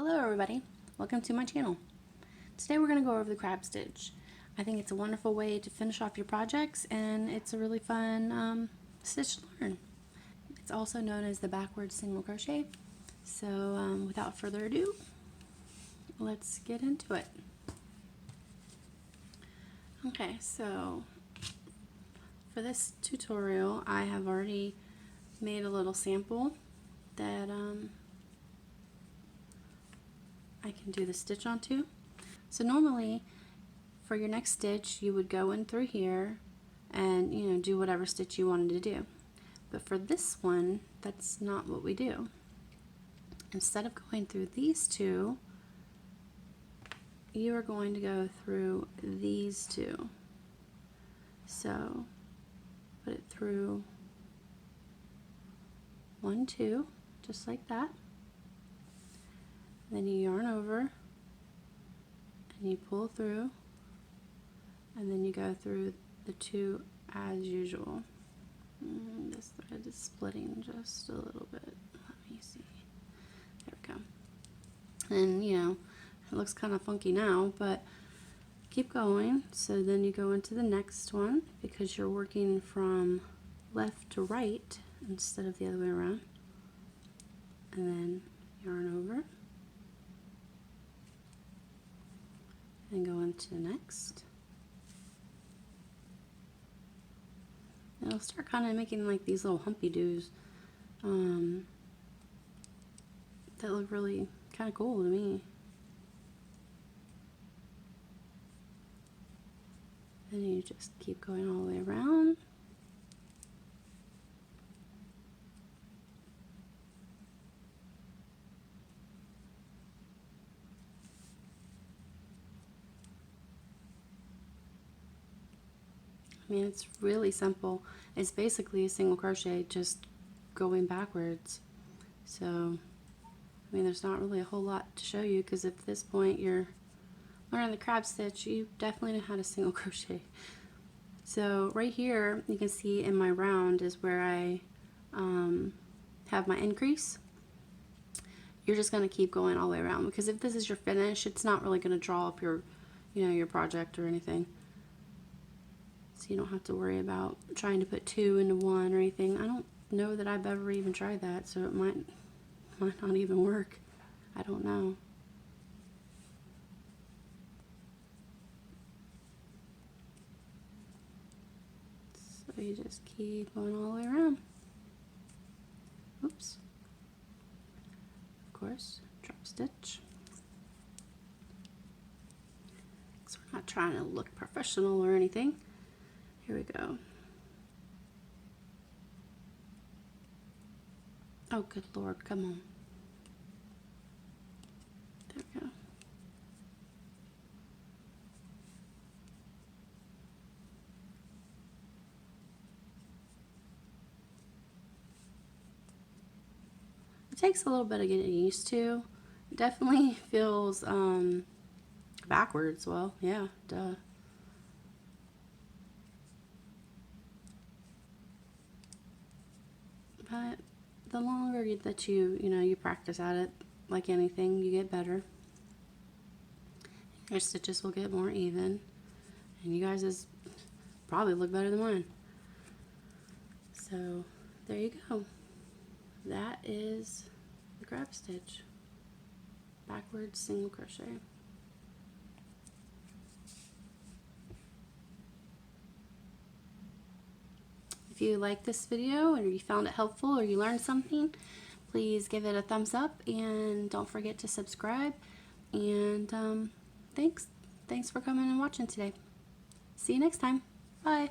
Hello everybody, welcome to my channel. Today we're going to go over the crab stitch. I think it's a wonderful way to finish off your projects, and it's a really fun stitch to learn. It's also known as the backward single crochet. So without further ado, let's get into it. Okay, so for this tutorial I have already made a little sample that I can do the stitch onto. So normally for your next stitch you would go in through here and do whatever stitch you wanted to do, but for this one that's not what we do. Instead of going through these two, you are going to go through these two. So put it through 1, 2, just like that. Then you yarn over and you pull through, and then you go through the 2 as usual. This thread is splitting just a little bit. Let me see. There we go. And it looks kind of funky now, but keep going. So then you go into the next one because you're working from left to right instead of the other way around. And then yarn over and go into the next. And it'll start kind of making like these little humpy doos that look really kind of cool to me. Then you just keep going all the way around. I mean, it's really simple. It's basically a single crochet, just going backwards. So, I mean, there's not really a whole lot to show you, because at this point you're learning the crab stitch, you definitely know how to single crochet. So right here, you can see in my round is where I have my increase. You're just going to keep going all the way around, because if this is your finish, it's not really going to draw up your, your project or anything. So you don't have to worry about trying to put 2 into 1 or anything. I don't know that I've ever even tried that, so it might not even work. I don't know. So you just keep going all the way around. Oops. Of course, drop stitch. So we're not trying to look professional or anything. Here we go. Oh, good Lord, come on. There we go. It takes a little bit of getting used to. It definitely feels backwards. Well, yeah, duh. But the longer that you practice at it, like anything, you get better. Your stitches will get more even, and you guys probably look better than mine. So there you go. That is the crab stitch, backwards single crochet. If you like this video or you found it helpful or you learned something, please give it a thumbs up, and don't forget to subscribe. And thanks for coming and watching today. See you next time. Bye.